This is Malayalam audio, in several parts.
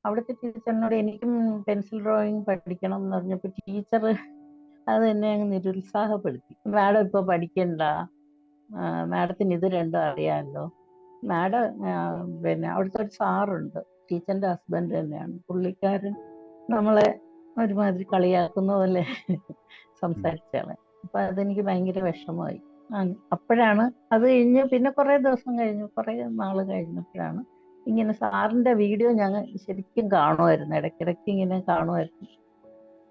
അവിടുത്തെ ടീച്ചറിനോട് എനിക്കും പെൻസിൽ ഡ്രോയിങ് പഠിക്കണം എന്ന് പറഞ്ഞപ്പോൾ ടീച്ചർ അത് എന്നെ അങ്ങ് നിരുത്സാഹപ്പെടുത്തി. മാഡം ഇപ്പൊ പഠിക്കണ്ട, മാഡത്തിന് ഇത് രണ്ടും അറിയാമല്ലോ. മാഡം പിന്നെ അവിടുത്തെ ഒരു സാറുണ്ട്, ടീച്ചറിന്റെ ഹസ്ബൻഡ് തന്നെയാണ്. പുള്ളിക്കാരൻ നമ്മളെ ഒരുമാതിരി കളിയാക്കുന്ന പോലെ സംസാരിച്ചാളെ. അപ്പൊ അതെനിക്ക് ഭയങ്കര വിഷമമായി. അപ്പോഴാണ് അത് കഴിഞ്ഞ് പിന്നെ കുറെ ദിവസം കഴിഞ്ഞു, കുറെ നാള് കഴിഞ്ഞപ്പോഴാണ് ഇങ്ങനെ സാറിന്റെ വീഡിയോ ഞങ്ങൾ ശരിക്കും കാണുമായിരുന്നു, ഇടയ്ക്കിടയ്ക്ക് ഇങ്ങനെ കാണുമായിരുന്നു.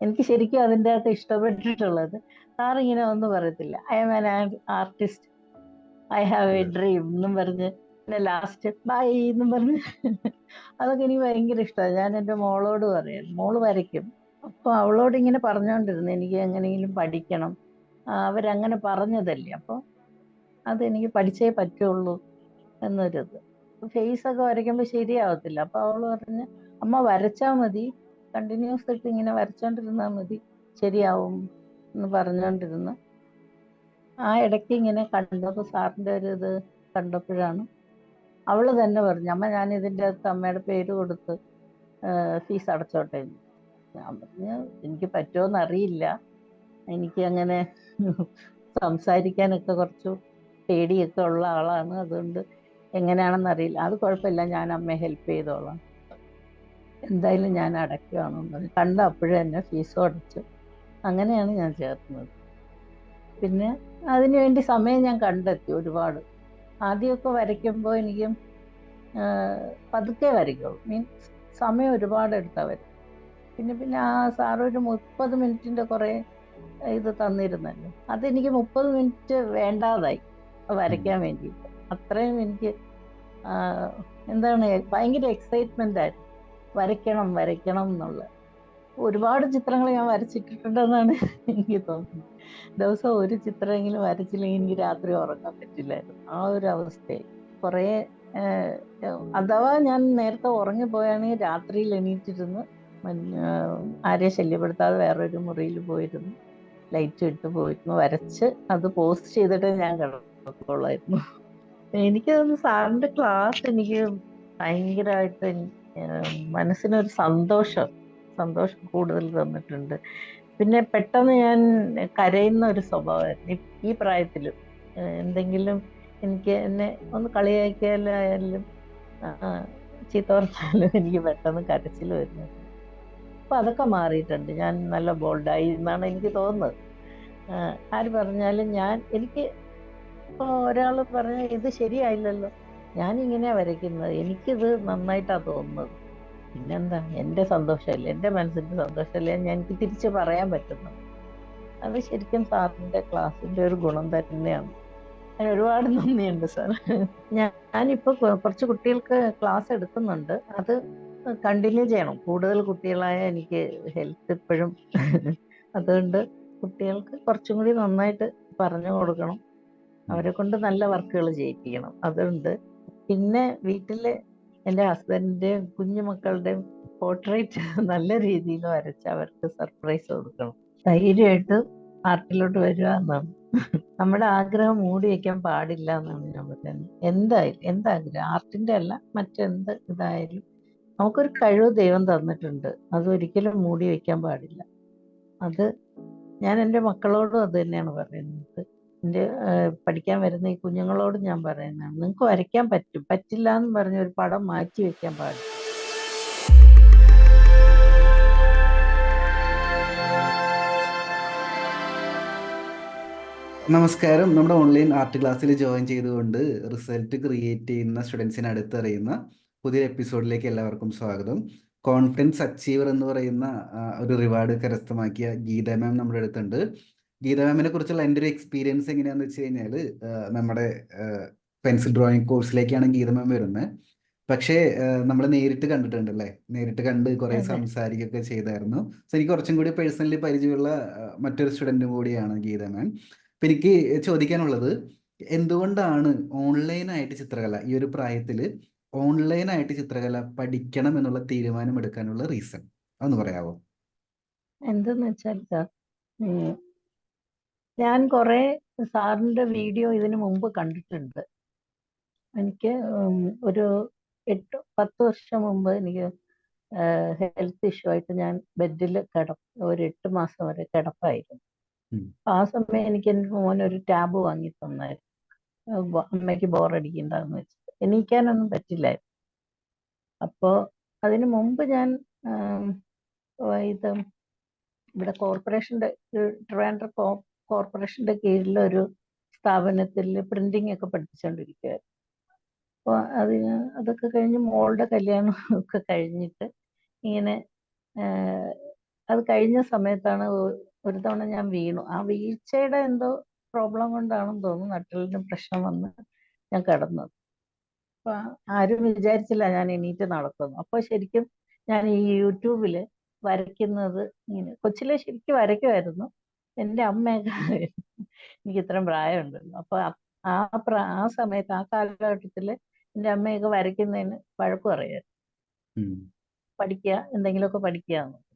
എനിക്ക് ശരിക്കും അതിൻ്റെ അകത്ത് ഇഷ്ടപ്പെട്ടിട്ടുള്ളത്, സാറിങ്ങനെ ഒന്നും പറയത്തില്ല, I M an artist, I have a dream എന്നും പറഞ്ഞ് പിന്നെ ലാസ്റ്റ് ബൈ എന്നും പറഞ്ഞ് അതൊക്കെ എനിക്ക് ഭയങ്കര ഇഷ്ടമാണ്. ഞാൻ എൻ്റെ മോളോട് പറയാം, മോള് വരയ്ക്കും. അപ്പൊ അവളോട് ഇങ്ങനെ പറഞ്ഞുകൊണ്ടിരുന്നു എനിക്ക് എങ്ങനെയെങ്കിലും പഠിക്കണം, അവരങ്ങനെ പറഞ്ഞതല്ലേ, അപ്പോൾ അതെനിക്ക് പഠിച്ചേ പറ്റുള്ളൂ എന്നൊരിത്. ഫേസ് ഒക്കെ വരയ്ക്കുമ്പോൾ ശരിയാവത്തില്ല. അപ്പൊ അവള് പറഞ്ഞ് അമ്മ വരച്ചാ മതി, കണ്ടിന്യൂസ് ആയിട്ട് ഇങ്ങനെ വരച്ചോണ്ടിരുന്നാൽ മതി, ശരിയാവും എന്ന് പറഞ്ഞുകൊണ്ടിരുന്നു. ആ ഇടയ്ക്ക് ഇങ്ങനെ കണ്ടപ്പോൾ സാറിന്റെ ഒരു ഇത് കണ്ടപ്പോഴാണ് അവള് തന്നെ പറഞ്ഞു, അമ്മ ഞാൻ ഇതിൻ്റെ അകത്ത് അമ്മയുടെ പേര് കൊടുത്ത് ഫീസ് അടച്ചോട്ടെ എന്ന്. ഞാൻ പറഞ്ഞു എനിക്ക് പറ്റുമോന്ന് അറിയില്ല, എനിക്ക് അങ്ങനെ സംസാരിക്കാനൊക്കെ കുറച്ച് പേടിയൊക്കെ ഉള്ള ആളാണ്, അതുകൊണ്ട് എങ്ങനെയാണെന്ന് അറിയില്ല. അത് കുഴപ്പമില്ല, ഞാൻ അമ്മയെ ഹെൽപ്പ് ചെയ്തോളാം, എന്തായാലും ഞാൻ അടയ്ക്കുകയാണെന്ന് പറഞ്ഞു. കണ്ട അപ്പോഴും തന്നെ ഫീസും അടച്ചു. അങ്ങനെയാണ് ഞാൻ ചേർന്നത്. പിന്നെ അതിനുവേണ്ടി സമയം ഞാൻ കണ്ടെത്തി ഒരുപാട്. ആദ്യമൊക്കെ വരയ്ക്കുമ്പോൾ എനിക്ക് പതുക്കെ വരയ്ക്കുള്ളൂ, മീൻസ് സമയം ഒരുപാട് എടുത്താ വരും. പിന്നെ പിന്നെ ആ സാറ് ഒരു 30 മിനിറ്റിന്റെ കുറെ ഇത് തന്നിരുന്നല്ലോ, അതെനിക്ക് 30 മിനിറ്റ് വേണ്ടാതായി വരയ്ക്കാൻ വേണ്ടിയിട്ട്. അത്രയും എനിക്ക് എന്താണ് ഭയങ്കര എക്സൈറ്റ്മെന്റ് ആയിരുന്നു, വരയ്ക്കണം വരയ്ക്കണം എന്നുള്ള. ഒരുപാട് ചിത്രങ്ങൾ ഞാൻ വരച്ചിട്ടുണ്ടെന്നാണ് എനിക്ക് തോന്നുന്നത്. ദിവസം ഒരു ചിത്രമെങ്കിലും വരച്ചില്ലെങ്കിൽ എനിക്ക് രാത്രി ഉറങ്ങാൻ പറ്റില്ലായിരുന്നു, ആ ഒരു അവസ്ഥയായി. കുറേ അഥവാ ഞാൻ നേരത്തെ ഉറങ്ങിപ്പോയാണെങ്കിൽ രാത്രിയിൽ എണീറ്റിരുന്ന് ആരെയും ശല്യപ്പെടുത്താതെ വേറൊരു മുറിയിൽ പോയിരുന്നു, ലൈറ്റ് ഇട്ട് പോയിരുന്നു വരച്ച് അത് പോസ്റ്റ് ചെയ്തിട്ട് ഞാൻ കിടക്കുള്ളായിരുന്നു. എനിക്ക് തോന്നുന്നു സാറിന്റെ ക്ലാസ് എനിക്ക് ഭയങ്കരമായിട്ട് മനസ്സിനൊരു സന്തോഷം കൂടുതൽ തന്നിട്ടുണ്ട്. പിന്നെ പെട്ടെന്ന് ഞാൻ കരയുന്ന ഒരു സ്വഭാവമായിരുന്നു ഈ പ്രായത്തിൽ. എന്തെങ്കിലും എനിക്ക് എന്നെ ഒന്ന് കളിയാക്കിയാലായാലും ചീത്ത പറഞ്ഞാലും എനിക്ക് പെട്ടെന്ന് കരച്ചിൽ വരുന്നത്. അപ്പൊ അതൊക്കെ മാറിയിട്ടുണ്ട്, ഞാൻ നല്ല ബോൾഡായി എന്നാണ് എനിക്ക് തോന്നുന്നത്. ആര് പറഞ്ഞാലും എനിക്ക് ഇപ്പൊ ഒരാൾ പറഞ്ഞ ഇത് ശരിയായില്ലല്ലോ, ഞാൻ ഇങ്ങനെയാ വരയ്ക്കുന്നത്, എനിക്കിത് നന്നായിട്ടാ തോന്നുന്നത്, പിന്നെന്താ, എന്റെ സന്തോഷമല്ലേ, എന്റെ മനസ്സിന്റെ സന്തോഷമല്ലേ ഞാൻ എനിക്ക് തിരിച്ച് പറയാൻ പറ്റുന്നു. അത് ശരിക്കും സാറിന്റെ ക്ലാസ്സിന്റെ ഒരു ഗുണം തന്നെയാണ്. അതിന് ഒരുപാട് നന്ദിയുണ്ട് സാർ. ഞാനിപ്പോ കുറച്ച് കുട്ടികൾക്ക് ക്ലാസ് എടുക്കുന്നുണ്ട്, അത് കണ്ടിന്യൂ ചെയ്യണം. കൂടുതൽ കുട്ടികളായ എനിക്ക് ഹെൽത്ത് ഇപ്പോഴും അതുകൊണ്ട് കുട്ടികൾക്ക് കുറച്ചും കൂടി നന്നായിട്ട് പറഞ്ഞു കൊടുക്കണം, അവരെ കൊണ്ട് നല്ല വർക്കുകൾ ചെയ്യിപ്പിക്കണം, അതുണ്ട്. പിന്നെ വീട്ടില് എൻ്റെ ഹസ്ബൻഡിന്റെയും കുഞ്ഞുമക്കളുടെയും പോർട്രേറ്റ് നല്ല രീതിയിൽ വരച്ച് അവർക്ക് സർപ്രൈസ് കൊടുക്കണം. ധൈര്യമായിട്ട് ആർട്ടിലോട്ട് വരിക എന്നാണ് നമ്മുടെ ആഗ്രഹം, മൂടി വെക്കാൻ പാടില്ല എന്നാണ് ഞാൻ പറയുന്നത്. എന്താഗ്രഹം, ആർട്ടിന്റെ അല്ല, മറ്റെന്ത് ഇതായാലും നമുക്കൊരു കഴിവ് ദൈവം തന്നിട്ടുണ്ട്, അതൊരിക്കലും മൂടി വെക്കാൻ പാടില്ല. അത് ഞാൻ എൻ്റെ മക്കളോടും അത് തന്നെയാണ് പറയുന്നത്. എൻ്റെ പഠിക്കാൻ വരുന്ന ഈ കുഞ്ഞുങ്ങളോട് ഞാൻ പറയുന്നതാണ്, നിങ്ങൾക്ക് വരയ്ക്കാൻ പറ്റും, പറ്റില്ല എന്ന് പറഞ്ഞ ഒരു പടം മാറ്റി വെക്കാൻ പാടില്ല. നമസ്കാരം. നമ്മുടെ ഓൺലൈൻ ആർട്ട് ക്ലാസ്സിൽ ജോയിൻ ചെയ്തുകൊണ്ട് റിസൾട്ട് ക്രിയേറ്റ് ചെയ്യുന്ന സ്റ്റുഡൻസിനെ അടുത്തറിയുന്ന പുതിയൊരു എപ്പിസോഡിലേക്ക് എല്ലാവർക്കും സ്വാഗതം. കോൺഫിഡൻസ് അച്ചീവർ എന്ന് പറയുന്ന ഒരു റിവാർഡ് കരസ്ഥമാക്കിയ ഗീത മാം നമ്മുടെ അടുത്തുണ്ട്. ഗീത മാമിനെ കുറിച്ചുള്ള എൻ്റെ ഒരു എക്സ്പീരിയൻസ് എങ്ങനെയാണെന്ന് വെച്ച് കഴിഞ്ഞാൽ, നമ്മുടെ പെൻസിൽ ഡ്രോയിങ് കോഴ്സിലേക്കാണ് ഗീത മാം വരുന്നത്. പക്ഷേ നമ്മൾ നേരിട്ട് കണ്ടിട്ടുണ്ടല്ലേ, നേരിട്ട് കണ്ട് കുറേ അതെ, സംസാരിക്കുകയൊക്കെ ചെയ്തായിരുന്നു. സോ എനിക്ക് കുറച്ചും കൂടി പേഴ്സണലി പരിചയമുള്ള മറ്റൊരു സ്റ്റുഡൻറ്റും കൂടിയാണ് ഗീത മാം. അപ്പം എനിക്ക് ചോദിക്കാനുള്ളത്, എന്തുകൊണ്ടാണ് ഓൺലൈനായിട്ട് ചിത്രകല, ഈ ഒരു പ്രായത്തിൽ ഓൺലൈനായിട്ട് ചിത്രകല പഠിക്കണം എന്നുള്ള തീരുമാനം എടുക്കാനുള്ള റീസൺ അതൊന്ന് പറയാമോ? എന്തെന്ന് വെച്ചാൽ സാർ, ഞാൻ കുറെ സാറിന്റെ വീഡിയോ ഇതിനു മുമ്പ് കണ്ടിട്ടുണ്ട്. എനിക്ക് ഒരു 8-10 വർഷം മുമ്പ് എനിക്ക് ഹെൽത്ത് ഇഷ്യൂ ആയിട്ട് ഞാൻ ബെഡിൽ ഒരു 8 മാസം വരെ കിടപ്പായിരുന്നു. ഉം. ആ സമയം എനിക്ക് എൻ്റെ മോനൊരു ടാബ് വാങ്ങി തന്നായിരുന്നു. അമ്മയ്ക്ക് ബോറടിക്കണ്ടെന്ന് വെച്ചിട്ട് എണീക്കാനൊന്നും പറ്റില്ലായിരുന്നു. അപ്പോൾ അതിന് മുമ്പ് ഞാൻ ഇത് ഇവിടെ കോർപ്പറേഷൻ്റെ ട്രിവാൻഡ്രം കോർപ്പറേഷൻ്റെ കീഴിലൊരു സ്ഥാപനത്തിൽ പ്രിന്റിംഗ് ഒക്കെ പഠിപ്പിച്ചുകൊണ്ടിരിക്കുകയായിരുന്നു. അപ്പോൾ അതൊക്കെ കഴിഞ്ഞ് മോളുടെ കല്യാണം ഒക്കെ കഴിഞ്ഞിട്ട് ഇങ്ങനെ അത് കഴിഞ്ഞ സമയത്താണ് ഒരു തവണ ഞാൻ വീണു. ആ വീഴ്ചയുടെ എന്തോ പ്രോബ്ലം കൊണ്ടാണെന്ന് തോന്നുന്നു നട്ടലിന് പ്രശ്നം വന്ന് ഞാൻ കിടന്നത്. അപ്പൊ ആരും വിചാരിച്ചില്ല ഞാൻ എണീറ്റ് നടക്കുന്നു. അപ്പോൾ ശരിക്കും ഞാൻ ഈ യൂട്യൂബിൽ വരയ്ക്കുന്നത് ഇങ്ങനെ കൊച്ചിലെ ശരിക്കും വരയ്ക്കുമായിരുന്നു. എൻ്റെ അമ്മയൊക്കെ എനിക്ക് ഇത്രയും പ്രായമുണ്ടല്ലോ. അപ്പൊ ആ സമയത്ത് ആ കാലഘട്ടത്തിൽ എൻ്റെ അമ്മയൊക്കെ വരയ്ക്കുന്നതിന് വഴക്ക് പറയുമായിരുന്നു. പഠിക്കുക, എന്തെങ്കിലുമൊക്കെ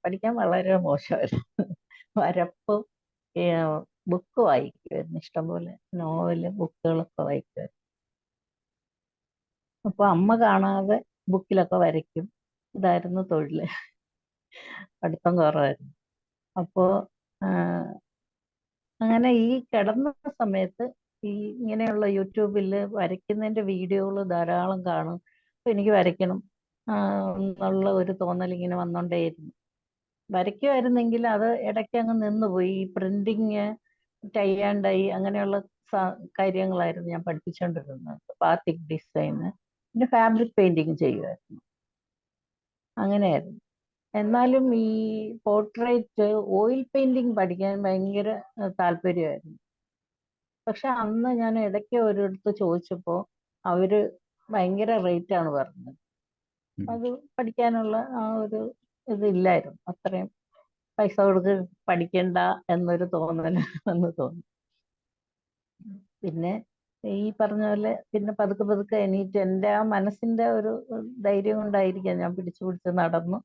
പഠിക്കാൻ വളരെ മോശമായിരുന്നു. വരപ്പും ബുക്ക് വായിക്കുമായിരുന്നു, ഇഷ്ടംപോലെ നോവല് ബുക്കുകളൊക്കെ വായിക്കുമായിരുന്നു. അപ്പൊ അമ്മ കാണാതെ ബുക്കിലൊക്കെ വരയ്ക്കും. ഇതായിരുന്നു തൊഴില്. പഠിത്തം കുറവായിരുന്നു. അപ്പോ അങ്ങനെ ഈ കിടന്ന സമയത്ത് ഈ ഇങ്ങനെയുള്ള യൂട്യൂബിൽ വരയ്ക്കുന്നതിന്റെ വീഡിയോകൾ ധാരാളം കാണും. അപ്പൊ എനിക്ക് വരയ്ക്കണം എന്നുള്ള ഒരു തോന്നൽ ഇങ്ങനെ വന്നോണ്ടേയിരുന്നു. വരയ്ക്കുമായിരുന്നെങ്കിൽ അത് ഇടയ്ക്ക് അങ്ങ് നിന്നുപോയി. ഈ പ്രിന്റിങ്, ടൈ ആൻഡ് ഡൈ അങ്ങനെയുള്ള കാര്യങ്ങളായിരുന്നു ഞാൻ പഠിപ്പിച്ചുകൊണ്ടിരുന്നത്. ബാത്തിക് ഡിസൈന്, പിന്നെ ഫാബ്രിക് പെയിന്റിങ് ചെയ്യുമായിരുന്നു. അങ്ങനെയായിരുന്നു. എന്നാലും ഈ പോർട്രേറ്റ്, ഓയിൽ പെയിന്റിങ് പഠിക്കാൻ ഭയങ്കര താല്പര്യമായിരുന്നു. പക്ഷെ അന്ന് ഞാൻ ഇടയ്ക്ക് ഒരിടത്ത് ചോദിച്ചപ്പോൾ അവര് ഭയങ്കര റേറ്റാണ് പറഞ്ഞത്. അത് പഠിക്കാനുള്ള ആ ഒരു ഇതില്ലായിരുന്നു. അത്രയും പൈസ കൊടുത്ത് പഠിക്കണ്ട എന്നൊരു തോന്നൽ എന്ന് തോന്നി. പിന്നെ ഈ പറഞ്ഞ പോലെ പിന്നെ പതുക്കെ പതുക്കെ എണീറ്റ് എൻ്റെ ആ മനസ്സിന്റെ ഒരു ധൈര്യം കൊണ്ടായിരിക്കാം ഞാൻ പിടിച്ചു നടന്നു.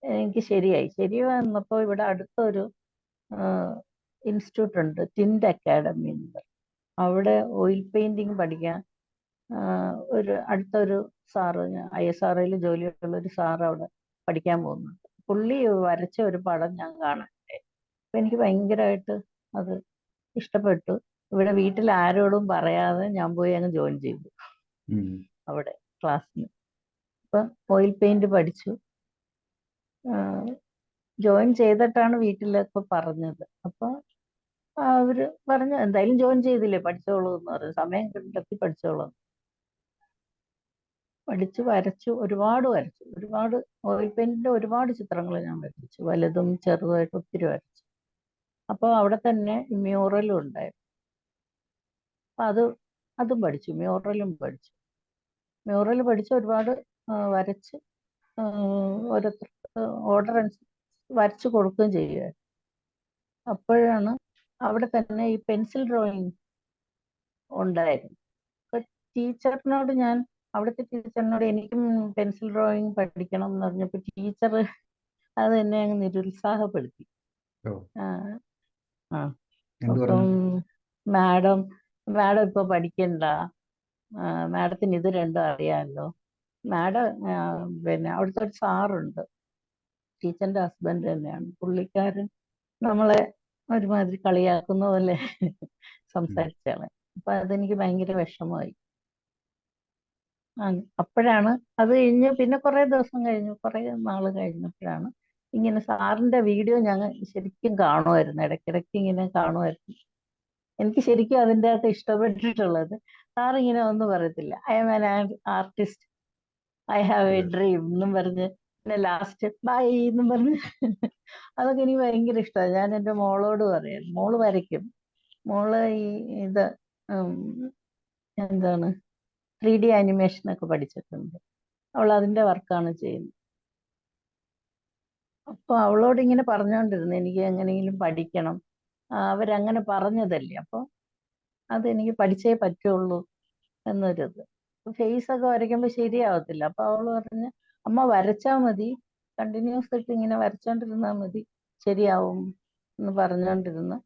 എനിക്ക് ശരി വന്നപ്പോൾ ഇവിടെ അടുത്തൊരു ഇൻസ്റ്റിറ്റ്യൂട്ട് ഉണ്ട്, ടിൻഡ് അക്കാഡമി ഉണ്ട്. അവിടെ ഓയിൽ പെയിന്റിങ് പഠിക്കാൻ അടുത്തൊരു സാറ്, ISROയിൽ ജോലിയുള്ള ഒരു സാറ് അവിടെ പഠിക്കാൻ പോകുന്നുണ്ട്. പുള്ളി വരച്ച ഒരു പടം ഞാൻ കാണാനുണ്ട്. അപ്പൊ എനിക്ക് ഭയങ്കരമായിട്ട് അത് ഇഷ്ടപ്പെട്ടു. ഇവിടെ വീട്ടിൽ ആരോടും പറയാതെ ഞാൻ പോയി അങ്ങ് ജോയിൻ ചെയ്തു അവിടെ ക്ലാസ്സിന്. അപ്പൊ ഓയിൽ പെയിന്റ് പഠിച്ചു. ജോയിൻ ചെയ്തിട്ടാണ് വീട്ടിലൊക്കെ പറഞ്ഞത്. അപ്പൊ അവര് പറഞ്ഞു എന്തായാലും ജോയിൻ ചെയ്തില്ലേ, പഠിച്ചോളൂ എന്ന് പറഞ്ഞു. സമയം കണ്ടെത്തി പഠിച്ചോളൂ. വരച്ചു, ഒരുപാട് ഓയിൽ പെയിന്റിന്റെ ഒരുപാട് ചിത്രങ്ങൾ ഞാൻ വരച്ചു, വലുതും ചെറുതായിട്ട് ഒത്തിരി വരച്ചു. അപ്പോൾ അവിടെ തന്നെ മ്യൂറലും ഉണ്ടായിരുന്നു. അപ്പൊ അതും പഠിച്ചു, മ്യൂറൽ പഠിച്ച് ഒരുപാട് വരച്ച് ഓരോരുത്തർ ഓർഡർ അനുസരിച്ച് വരച്ചു കൊടുക്കുകയും ചെയ്യുമായിരുന്നു. അപ്പോഴാണ് അവിടെ തന്നെ ഈ പെൻസിൽ ഡ്രോയിങ് ഉണ്ടായിരുന്നു. ടീച്ചറിനോട് അവിടുത്തെ ടീച്ചറിനോട് എനിക്കും പെൻസിൽ ഡ്രോയിങ് പഠിക്കണം എന്ന് പറഞ്ഞപ്പോൾ ടീച്ചർ അത് എന്നെ അങ്ങ് നിരുത്സാഹപ്പെടുത്തി. അപ്പം മാഡം ഇപ്പൊ പഠിക്കണ്ട, മാഡത്തിന് ഇത് രണ്ടും അറിയാമല്ലോ. മാഡം പിന്നെ അവിടുത്തെ ഒരു സാറുണ്ട്, ടീച്ചറിന്റെ ഹസ്ബൻഡ് തന്നെയാണ്. പുള്ളിക്കാരൻ നമ്മളെ ഒരുമാതിരി കളിയാക്കുന്ന പോലെ സംസാരിച്ചാണ്. അപ്പൊ അതെനിക്ക് ഭയങ്കര വിഷമമായി. അപ്പോഴാണ് അത് കഴിഞ്ഞ് പിന്നെ കുറെ നാള് കഴിഞ്ഞപ്പോഴാണ് ഇങ്ങനെ സാറിന്റെ വീഡിയോ ഞങ്ങൾ ശരിക്കും കാണുമായിരുന്നു, ഇടയ്ക്കിടയ്ക്ക് ഇങ്ങനെ കാണുമായിരുന്നു. എനിക്ക് ശരിക്കും അതിൻ്റെ അകത്ത് ഇഷ്ടപ്പെട്ടിട്ടുള്ളത്, സാർ ഇങ്ങനെ ഒന്നും പറയത്തില്ല, I am an artist, I have a dream എന്നും പറഞ്ഞ് പിന്നെ ലാസ്റ്റ് ബൈ എന്നും പറഞ്ഞ് അതൊക്കെ എനിക്ക് ഭയങ്കര ഇഷ്ടമാണ്. ഞാൻ എൻ്റെ മോളോട് പറയാം, മോള് വരയ്ക്കും. മോള് ഇത് എന്താണ് 3D ആനിമേഷനൊക്കെ പഠിച്ചിട്ടുണ്ട്. അവൾ അതിന്റെ വർക്കാണ് ചെയ്യുന്നത്. അപ്പൊ അവളോട് ഇങ്ങനെ പറഞ്ഞുകൊണ്ടിരുന്നു എനിക്ക് എങ്ങനെയെങ്കിലും പഠിക്കണം, അവരങ്ങനെ പറഞ്ഞതല്ലേ, അപ്പൊ അതെനിക്ക് പഠിച്ചേ പറ്റുള്ളൂ എന്നൊരിത്. ഫേസ് ഒക്കെ വരയ്ക്കുമ്പോൾ ശരിയാവത്തില്ല. അപ്പൊ അവള് പറഞ്ഞ് അമ്മ വരച്ചാൽ മതി, കണ്ടിന്യൂസ് ആയിട്ട് ഇങ്ങനെ വരച്ചോണ്ടിരുന്നാൽ മതി, ശരിയാവും എന്ന് പറഞ്ഞുകൊണ്ടിരുന്നു.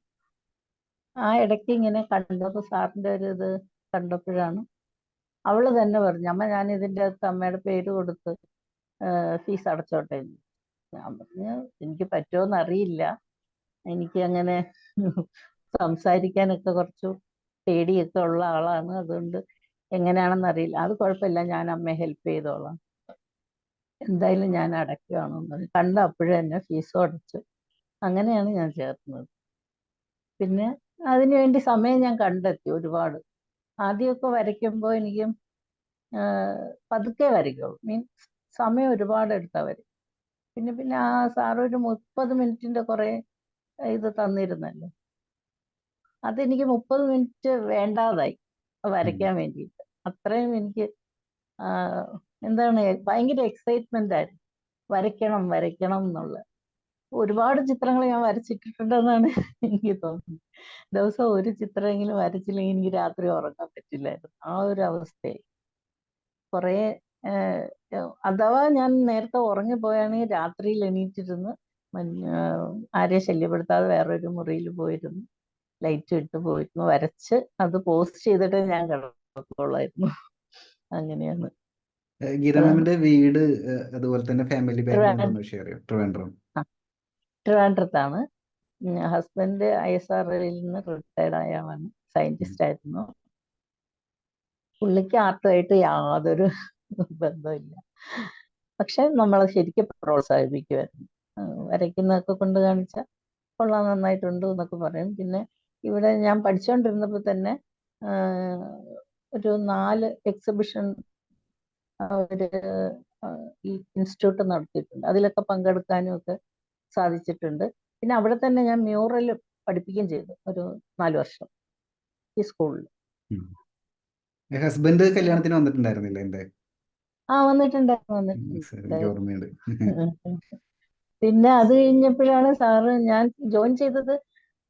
ആ ഇടയ്ക്ക് ഇങ്ങനെ കണ്ടപ്പോൾ സാറിന്റെ ഒരു ഇത് കണ്ടപ്പോഴാണ് അവള് തന്നെ പറഞ്ഞു, അമ്മ ഞാൻ ഇതിൻ്റെ അകത്ത് അമ്മയുടെ പേര് കൊടുത്ത് ഫീസ് അടച്ചോട്ടെ എന്ന്." ഞാൻ പറഞ്ഞു എനിക്ക് പറ്റുമോന്ന് അറിയില്ല, എനിക്ക് അങ്ങനെ സംസാരിക്കാനൊക്കെ കുറച്ച് പേടിയൊക്കെ ഉള്ള ആളാണ്, അതുകൊണ്ട് എങ്ങനെയാണെന്ന് അറിയില്ല. "അത് കുഴപ്പമില്ല, ഞാൻ അമ്മയെ ഹെൽപ്പ് ചെയ്തോളാം, എന്തായാലും ഞാൻ അടയ്ക്കുകയാണെന്ന് പറഞ്ഞു. കണ്ട അപ്പോഴേ തന്നെ ഫീസും അടച്ചു. അങ്ങനെയാണ് ഞാൻ ചേർന്നത്. പിന്നെ അതിനുവേണ്ടി സമയം ഞാൻ കണ്ടെത്തി ഒരുപാട്. ആദ്യമൊക്കെ വരയ്ക്കുമ്പോൾ എനിക്ക് പതുക്കെ വരയ്ക്കുള്ളൂ, മീൻസ് സമയം ഒരുപാട് എടുത്താ വരും. പിന്നെ പിന്നെ ആ സാറ് ഒരു 30 മിനിറ്റിന്റെ കുറെ ഇത് തന്നിരുന്നല്ലോ, അതെനിക്ക് 30 മിനിറ്റ് വേണ്ടാതായി വരയ്ക്കാൻ വേണ്ടിയിട്ട്. അത്രയും എനിക്ക് ആ, എന്താണ്, ഭയങ്കര എക്സൈറ്റ്മെന്റ് ആയിരുന്നു, വരയ്ക്കണം വരയ്ക്കണം എന്നുള്ള. ഒരുപാട് ചിത്രങ്ങൾ ഞാൻ വരച്ചിട്ടുണ്ടെന്നാണ് എനിക്ക് തോന്നുന്നത്. ദിവസം ഒരു ചിത്രമെങ്കിലും വരച്ചില്ലെങ്കിൽ എനിക്ക് രാത്രി ഉറങ്ങാൻ പറ്റില്ലായിരുന്നു, ആ ഒരു അവസ്ഥയായി. കുറേ അഥവാ ഞാൻ നേരത്തെ ഉറങ്ങിപ്പോയാണെങ്കിൽ രാത്രിയിൽ എണീറ്റിരുന്ന് ആരെയും ശല്യപ്പെടുത്താതെ വേറൊരു മുറിയിൽ പോയിരുന്നു, ലൈറ്റ് ഇട്ട് പോയിരുന്നു, വരച്ച് അത് പോസ്റ്റ് ചെയ്തിട്ട് ഞാൻ കിടക്കുള്ളായിരുന്നു. അങ്ങനെയാണ്. ഗീത അതാണ് മാമിന്റെ വീട്, അതുപോലെ തന്നെ ഫാമിലി ബാക്ക്ഗ്രൗണ്ട് ട്രിവാൻഡ്രം. ഒന്ന് ഷെയർ ചെയ്യും. ട്രിവാൻഡ്രം. ആ, ട്രിവാൻഡ്രത്താണ്. ഹസ്ബൻഡ് ISROയിൽ നിന്ന് റിട്ടയർഡ് ആയ ആളാണ്, ഉം. സയന്റിസ്റ്റ് ആയിരുന്നു. പുള്ളിക്ക് ആർട്ടുമായിട്ട് യാതൊരു ബന്ധമില്ല, പക്ഷെ നമ്മളെ ശരിക്കും പ്രോത്സാഹിപ്പിക്കുമായിരുന്നു. വരയ്ക്കുന്നതൊക്കെ കൊണ്ട് കാണിച്ചാൽ കൊള്ളാം, നന്നായിട്ടുണ്ട് എന്നൊക്കെ പറയും. പിന്നെ ഇവിടെ ഞാൻ പഠിച്ചുകൊണ്ടിരുന്നപ്പോൾ തന്നെ ആ, ഒരു 4 എക്സിബിഷൻ ഒരു ഈ ഇൻസ്റ്റിറ്റ്യൂട്ട് നടത്തിയിട്ടുണ്ട്, അതിലൊക്കെ പങ്കെടുക്കാനും ഒക്കെ സാധിച്ചിട്ടുണ്ട്. പിന്നെ അവിടെ തന്നെ ഞാൻ മ്യൂറൽ പഠിപ്പിക്കുകയും ചെയ്തു ഒരു 4 വർഷം ഈ സ്കൂളിൽ. ഉം. ഹസ്ബൻഡ് കല്യാണത്തിന് വന്നിട്ടുണ്ടായിരുന്നില്ല എന്റെ? എനിക്ക് വന്നിട്ടുണ്ട്. ഓർമ്മയുണ്ട്. പിന്നെ അത് കഴിഞ്ഞപ്പോഴാണ് സാറ്, ഞാൻ ജോയിൻ ചെയ്തത്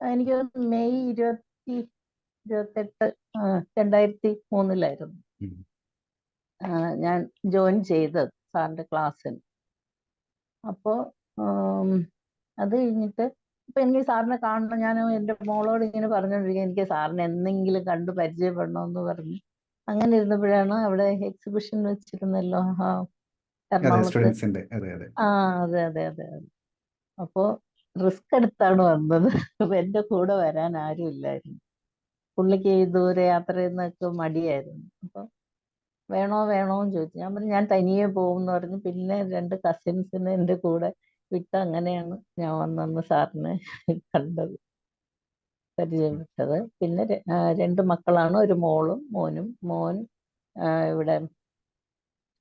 എനിക്ക് തോന്നുന്നു മെയ് 28 2003 ഉം. ഞാൻ ജോയിൻ ചെയ്തത് സാറിന്റെ ക്ലാസ്സിൽ. അപ്പോൾ അത് കഴിഞ്ഞിട്ട് ഇപ്പൊ എനിക്ക് സാറിനെ കാണണം, ഞാൻ എൻ്റെ മോളോട് ഇങ്ങനെ പറഞ്ഞുകൊണ്ടിരിക്കുക എനിക്ക് സാറിനെ എന്തെങ്കിലും കണ്ട് പരിചയപ്പെടണമെന്ന് പറഞ്ഞു. അങ്ങനെ ഇരുന്നപ്പോഴാണ് അവിടെ എക്സിബിഷൻ വെച്ചിരുന്നല്ലോ, അതെ, എറണാകുളത്ത്. സ്റ്റുഡൻസിന്റെ. അതെ, അതെ. ആ, അതെ അതെ അതെ അതെ. അപ്പോ റിസ്ക് എടുത്താണ് വന്നത്. അപ്പൊ എന്റെ കൂടെ വരാൻ ആരും ഇല്ലായിരുന്നു. പുള്ളിക്ക് ഈ ദൂരെ യാത്ര ചെയ്യുന്നതൊക്കെ മടിയായിരുന്നു. അപ്പൊ വേണോ വേണോ എന്ന് ചോദിച്ചു. ഞാൻ പറഞ്ഞു ഞാൻ തനിയെ പോകും എന്ന് പറഞ്ഞു. പിന്നെ 2 കസിൻസിനെ എൻ്റെ കൂടെ വിട്ട് അങ്ങനെയാണ് ഞാൻ വന്നന്ന് സാറിനെ കണ്ടത്, പരിചയപ്പെട്ടത്. പിന്നെ 2 മക്കളാണ്, ഒരു മോളും മോനും. മോൻ ഇവിടെ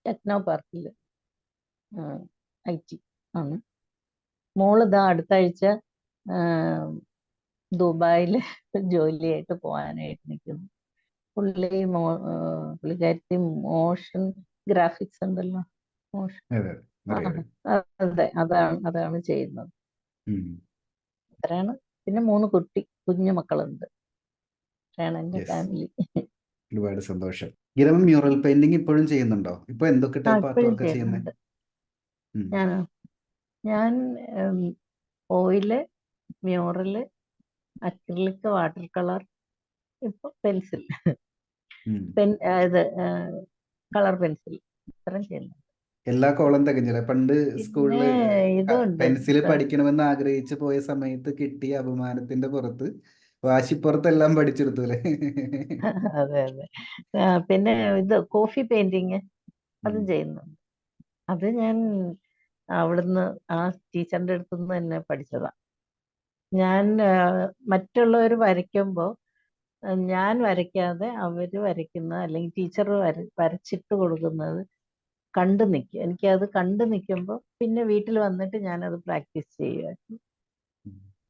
ടെക്നോ പാർക്കിൽ IT ആണ്. മോള് ഇതാ അടുത്ത ആഴ്ച ദുബായിൽ ജോലിയായിട്ട് പോകാനായിട്ട് നിൽക്കുന്നു. പുള്ളിക്കാരത്തി മോഷൻ ഗ്രാഫിക്സ് ഉണ്ടല്ലോ, മോഷൻ. അതെ, അതെ. ആ, അറിയാം, അറിയാം. അതെ, അതാണ് ചെയ്യുന്നത്. ഉം. അത്രയാണ്. പിന്നെ 3 കുഞ്ഞു മക്കളുണ്ട്. അത്രയാണ് എൻ്റെ യെസ്. ഫാമിലി. ഒരുപാട് സന്തോഷം. ഗീത മാം മ്യൂറൽ പെയിന്റിംഗ് ഇപ്പോഴും ചെയ്യുന്നുണ്ടോ? ഇപ്പൊ എന്തൊക്കെ ആ, ടൈപ്പ് ആർട്ട് ഇപ്പോഴും വർക്കാ ചെയ്യുന്നത്? ചെയ്യുന്നുണ്ട്. ഞാൻ ഞാൻ oil, mural, acrylic, water colour, ഇപ്പൊ പെൻസിൽ, ഇത് കളർ പെൻസിൽ, ഇത്രയും ചെയ്യുന്നു. എല്ലാ കോളം തികഞ്ഞില്ല. പണ്ട് പിന്നെ സ്കൂളില് ഇതുണ്ട്. പെൻസിൽ പഠിക്കണമെന്ന് ആഗ്രഹിച്ച് പോയ സമയത്ത് കിട്ടിയ അപമാനത്തിന്റെ പുറത്ത് വാശിപ്പുറത്തെല്ലാം പഠിച്ചെടുത്തു അല്ലേ? അതെ അതെ. പിന്നെ ഇത് കോഫി പെയിന്റിങ്, അതും ഉം. ചെയ്യുന്നുണ്ട്. അത് ഞാൻ അവിടുന്ന് ആ ടീച്ചറിന്റെ അടുത്ത് നിന്ന് തന്നെ പഠിച്ചതാ. ഞാൻ മറ്റുള്ളവർ വരയ്ക്കുമ്പോൾ ഞാൻ വരയ്ക്കാതെ അവര് വരയ്ക്കുന്ന, അല്ലെങ്കിൽ ടീച്ചർ വരച്ചിട്ട് കൊടുക്കുന്നത് കണ്ടു നിൽക്കും. എനിക്കത് കണ്ടു നിൽക്കുമ്പോൾ പിന്നെ വീട്ടിൽ വന്നിട്ട് ഞാനത് പ്രാക്ടീസ് ചെയ്യുമായിരുന്നു.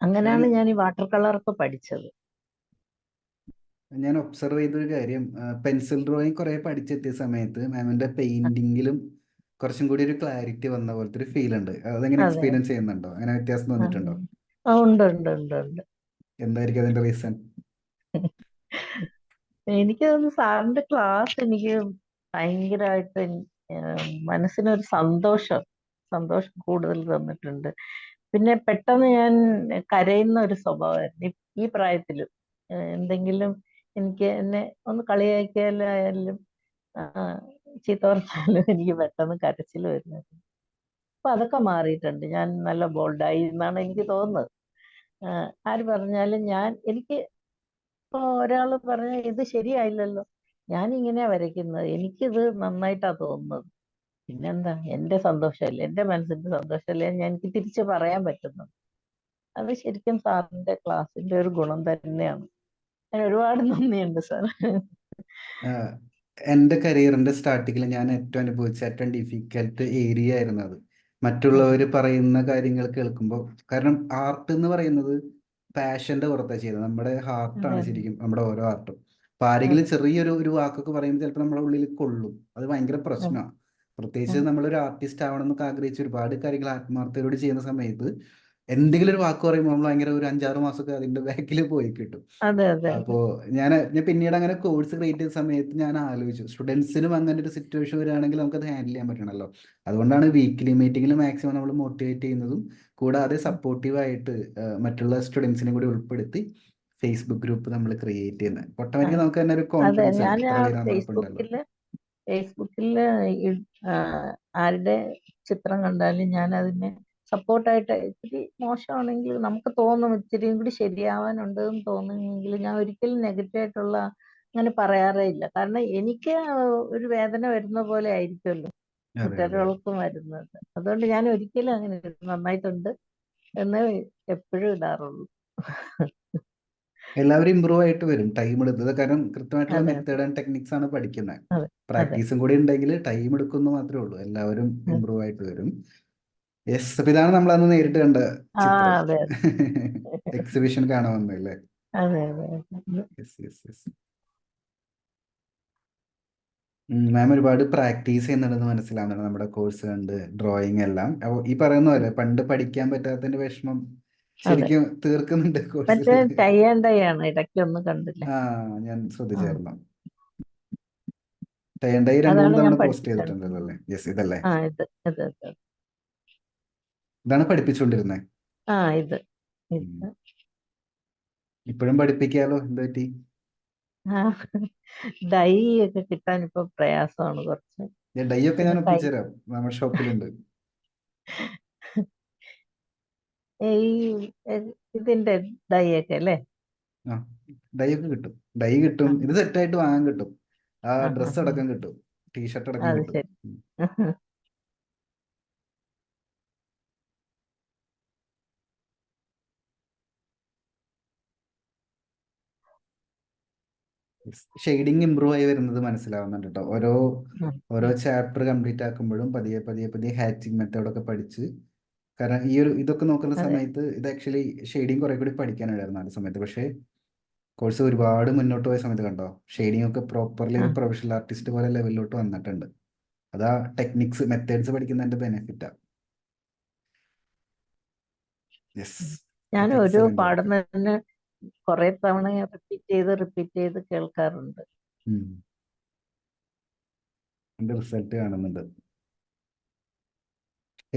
ഞാൻ അങ്ങനെയാണ് ഞാൻ ഈ വാട്ടർ കളറൊക്കെ പഠിച്ചത്. ഞാൻ ഒബ്സർവ് ചെയ്തൊരു കാര്യം, പെൻസിൽ ഡ്രോയിങ് കുറെ പഠിച്ചെത്തിയ സമയത്ത് മാമിന്റെ പെയിന്റിങ്ങിലും കുറച്ചും കൂടി ഒരു ക്ലാരിറ്റി വന്ന പോലത്തെ ഒരു ഫീൽ ഉണ്ട്. അതെങ്ങനെ അതെ. എക്സ്പീരിയൻസ് ചെയ്യുന്നുണ്ടോ? അങ്ങനെ വ്യത്യാസം ആ, തോന്നിയിട്ടുണ്ടോ? ഉണ്ട് ഉണ്ട് ഉണ്ട് ഉണ്ട്. എന്തായിരിക്കും അതിന്റെ റീസൺ? എനിക്ക് തോന്നുന്നു സാറിന്റെ ക്ലാസ് എനിക്ക് ഭയങ്കരമായിട്ട് മനസ്സിനൊരു സന്തോഷം കൂടുതൽ തന്നിട്ടുണ്ട്. പിന്നെ പെട്ടെന്ന് ഞാൻ കരയുന്ന ഒരു സ്വഭാവമായിരുന്നു ഈ പ്രായത്തിലും. എന്തെങ്കിലും എനിക്ക് എന്നെ ഒന്ന് കളിയാക്കിയാലായാലും ചീത്ത പറഞ്ഞാലും എനിക്ക് പെട്ടെന്ന് കരച്ചിൽ വരുന്നത്. ഇപ്പൊ അതൊക്കെ മാറിയിട്ടുണ്ട്. ഞാൻ നല്ല ബോൾഡായി എന്നാണ് എനിക്ക് തോന്നുന്നത്. ആര് പറഞ്ഞാലും എനിക്ക് ഇപ്പൊ ഒരാൾ പറഞ്ഞ ഇത് ശരിയായില്ലല്ലോ, ഞാൻ ഇങ്ങനെ വരയ്ക്കുന്നത്, എനിക്കിത് നന്നായിട്ടാ തോന്നുന്നത്. പിന്നെന്താ, എന്റെ സന്തോഷമല്ലേ, എന്റെ മനസ്സിന്റെ സന്തോഷമല്ലേ എനിക്ക് തിരിച്ചു പറയാൻ പറ്റുന്നത്. അത് ശരിക്കും സാറിന്റെ ക്ലാസ്സിന്റെ ഒരു ഗുണം തന്നെയാണ്. അതിന് ഒരുപാട് നന്ദിയുണ്ട് സാർ. എൻ്റെ കരിയറിന്റെ സ്റ്റാർട്ടിങ്ങിൽ ഞാൻ ഏറ്റവും അനുഭവിച്ച ഏറ്റവും ഡിഫിക്കൽട്ട് ഏരിയ ആയിരുന്നു അത്. മറ്റുള്ളവർ പറയുന്ന കാര്യങ്ങൾ കേൾക്കുമ്പോൾ, കാരണം ആർട്ട് എന്ന് പറയുന്നത് പാഷന്റെ പുറത്താണ് ചെയ്യുന്നത്. നമ്മുടെ ഹാർട്ടാണ് അതെ ശരിക്കും നമ്മുടെ ഓരോ ആർട്ടും. അപ്പൊ അതെ ആരെങ്കിലും ചെറിയൊരു വാക്കൊക്കെ പറയുമ്പോൾ ചിലപ്പോൾ നമ്മുടെ ഉള്ളിൽ കൊള്ളും, അത് ഭയങ്കര പ്രശ്നമാണ്. പ്രത്യേകിച്ച് നമ്മളൊരു ആർട്ടിസ്റ്റ് ആവണം എന്നൊക്കെ ആഗ്രഹിച്ച് ഒരുപാട് കാര്യങ്ങൾ ആത്മാർത്ഥതയോട് ചെയ്യുന്ന സമയത്ത് എന്തെങ്കിലും ഒരു വാക്ക് പറയുമ്പോൾ നമ്മൾ ഭയങ്കര ഒരു 5-6 മാസമൊക്കെ അതിന്റെ ബാക്കിൽ പോയി കിട്ടും. അതെ അതെ അപ്പോ ഞാൻ പിന്നീട് അങ്ങനെ കോഴ്സ് ക്രിയേറ്റ് ചെയ്ത സമയത്ത് ഞാൻ ആലോചിച്ചു, സ്റ്റുഡൻസിനും അങ്ങനെ ഒരു സിറ്റുവേഷൻ വരികയാണെങ്കിൽ നമുക്കത് ഹാൻഡിൽ ചെയ്യാൻ പറ്റണമല്ലോ. അതുകൊണ്ടാണ് വീക്ക്ലി മീറ്റിംഗിൽ മാക്സിമം നമ്മൾ മോട്ടിവേറ്റ് ചെയ്യുന്നതും, കൂടാതെ സപ്പോർട്ടീവായിട്ട് മറ്റുള്ള സ്റ്റുഡൻസിനെ കൂടി ഉൾപ്പെടുത്തി ഫേസ്ബുക്ക് ഗ്രൂപ്പ് നമ്മൾ ക്രിയേറ്റ് ചെയ്യുന്നത്. ഓട്ടോമാറ്റിക്കലി നമുക്ക് തന്നെ ഒരു അതെ. കോൺഫിഡൻസ് ഞാൻ ആവും, ഇത്ര ആ പേര് നമ്മളൊപ്പം ഉണ്ടല്ലോ. ഫേസ്ബുക്കില് ആരുടെ ചിത്രം കണ്ടാലും ഞാൻ അതിനെ സപ്പോർട്ടായിട്ട്, ഇത്തിരി മോശമാണെങ്കിൽ നമുക്ക് തോന്നും ഇത്തിരിയും കൂടി ശരിയാവാനുണ്ടെന്ന് തോന്നുമെങ്കിൽ ഞാൻ ഒരിക്കലും നെഗറ്റീവായിട്ടുള്ള അങ്ങനെ പറയാറേ ഇല്ല. കാരണം എനിക്ക് ഒരു വേദന വരുന്ന പോലെ ആയിരിക്കുമല്ലോ അതെ അതെ. മറ്റൊരാൾക്കും വരുന്നത്. അതുകൊണ്ട് ഞാൻ ഒരിക്കലും അങ്ങനെ നന്നായിട്ടുണ്ട് എന്ന് എപ്പോഴും ഇടാറുള്ളൂ. എല്ലാവരും ഇമ്പ്രൂവ് ആയിട്ട് വരും, ടൈം എടുത്തത്. കാരണം കൃത്യമായിട്ടുള്ള അതെ മെത്തേഡ് ആൻഡ് ടെക്നിക്സ് ആണ് പഠിക്കുന്നത്. അതെ അതെ പ്രാക്ടീസും കൂടി ഉണ്ടെങ്കിൽ ടൈം എടുക്കുന്നു മാത്രമേ ഉള്ളൂ. എല്ലാവരും അതെ. ഇമ്പ്രൂവ് ആയിട്ട് വരും. യെസ്, അപ്പൊ ഇതാണ് നമ്മൾ അന്ന് നേരിട്ട് കണ്ട ആ ചിത്രം. അതെ എക്സിബിഷൻ കാണാൻ വന്നല്ലേ? അതെ അതെ അതെ. Yes yes yes. മാം ഒരുപാട് പ്രാക്ടീസ് ചെയ്യുന്നുണ്ടെന്ന് മനസ്സിലാവുന്നുണ്ട് നമ്മുടെ കോഴ്സ് കണ്ട്, ഡ്രോയിങ് എല്ലാം. അപ്പോൾ ഈ പറയുന്ന പോലെ പണ്ട് പഠിക്കാൻ പറ്റാത്തതിന്റെ വിഷമം അതെ. ശരിക്കും തീർക്കുന്നുണ്ട് കോഴ്സിൽ. മറ്റേ ടൈ ആൻഡ് ഡൈ ആണ്, ഇടയ്ക്കൊന്നും കണ്ടില്ലേ? ആ, ഞാൻ ആ ശ്രദ്ധിച്ചായിരുന്നു. ടൈ രണ്ട് മൂന്ന് അതാണ് ഞാൻ തവണ പോസ്റ്റ് ചെയ്തിട്ടുണ്ടല്ലോ പഠിപ്പിച്ചോണ്ടിരുന്നത്. അല്ലേ? യെസ്, ഇതല്ലേ? ഇത് ഇത് ഇത്. ഇതാണ് പഠിപ്പിച്ചുകൊണ്ടിരുന്നത്. ഇത് ഇത്. ഇപ്പോഴും പഠിപ്പിക്കാലോ, എന്ത് പറ്റി? ആ ഡൈ ഒക്കെ കിട്ടാൻ ഇപ്പൊ പ്രയാസമാണ് കുറച്ച്. ഡൈ ഒക്കെ ഞാൻ പിന്നെ ഒപ്പിച്ചു തരാം, നമ്മുടെ ഷോപ്പിലുണ്ട്. ഈ ഇതിന്റെ ഡൈ ഒക്കെ അല്ലേ? ആ, ഡൈ ഒക്കെ കിട്ടും. ഡൈ കിട്ടും, ആ ഇത് സെറ്റായിട്ട് വാങ്ങാൻ കിട്ടും. ആ, ആ ആ ഡ്രസ്സ് ആ. അടക്കം കിട്ടും, ടീഷർട്ട് അടക്കം അത് കിട്ടും. ശരി. ഷെയ്ഡിങ് ഇമ്പ്രൂവ് ആയി വരുന്നത് മനസ്സിലാവുന്നുണ്ട് കേട്ടോ. ഓരോ ഉം, ഓരോ ഉം. ചാപ്റ്റർ കംപ്ലീറ്റ് ആക്കുമ്പോഴും പതിയെ പതിയെ പതിയെ ഹാച്ചിങ് മെത്തേഡൊക്കെ പഠിച്ച്, കാരണം ഇതൊക്കെ നോക്കുന്ന അതെ സമയത്ത് ഇത് ആക്ച്വലി ഷെയ്ഡിങ് കുറെ കൂടി പഠിക്കാനുണ്ടായിരുന്നു ആ സമയത്ത്. പക്ഷേ കോഴ്സ് ഒരുപാട് മുന്നോട്ട് പോയ സമയത്ത് കണ്ടോ, ഷെയ്ഡിങ് ഒക്കെ പ്രോപ്പർലി ആ ഒരു പ്രൊഫഷണൽ ആർട്ടിസ്റ്റ് പോലെ ലെവലിലോട്ട് വന്നിട്ടുണ്ട്. അതാ ടെക്നിക്സ് മെത്തേഡ്സ് പഠിക്കുന്നതിന്റെ ബെനിഫിറ്റാ. യെസ്, ഞാൻ അതൊക്കെ ഒരു എക്സലന്റ് പാഠം വർക്ക്. തന്നെ കുറെ തവണ റിപ്പീറ്റ് ചെയ്ത് കേൾക്കാറുണ്ട്. എന്റെ റിസൾട്ട് കാണുന്നുണ്ട്.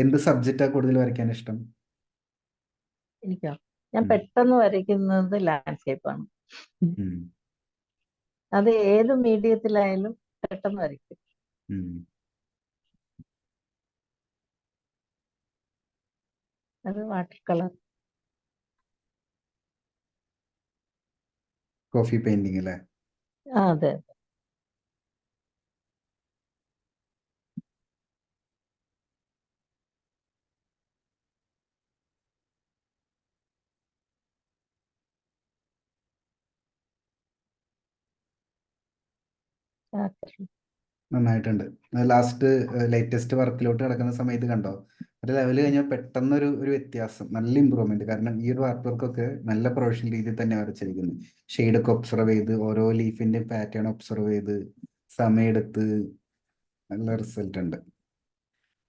എന്ത് സബ്ജക്റ്റാ കൂടുതൽ വരയ്ക്കാൻ ഇഷ്ടം? എനിക്കോ, ഞാൻ ഉം, പെട്ടെന്ന് വരയ്ക്കുന്നത് ലാൻഡ്സ്കേപ്പാണ്. ഉം, അത് ഏത് മീഡിയത്തിലായാലും പെട്ടെന്ന് വരയ്ക്കും. ഉം. അത് വാട്ടർ കളർ. കോഫി പെയിന്റിങ് അല്ലേ? അതെ അതെ. നന്നായിട്ടുണ്ട്. ലാസ്റ്റ് ലേറ്റസ്റ്റ് വർക്കിലോട്ട് കിടക്കുന്ന സമയത്ത് കണ്ടോ, ഒരു ലെവൽ കഴിഞ്ഞാൽ പെട്ടെന്ന് ഒരു വ്യത്യാസം, നല്ല ഇമ്പ്രൂവ്മെന്റ്. കാരണം ഈ ഒരു ആർട്ട് വർക്കൊക്കെ നല്ല പ്രൊഫഷണൽ രീതിയിൽ തന്നെ വരച്ചിരിക്കുന്നത്. ഷെയ്ഡൊക്കെ ഒബ്സർവ് ചെയ്ത്, ഓരോ ലീഫിന്റെ പാറ്റേൺ ഒബ്സർവ് ചെയ്ത്, സമയമെടുത്ത് നല്ല റിസൾട്ട് ഉണ്ട്.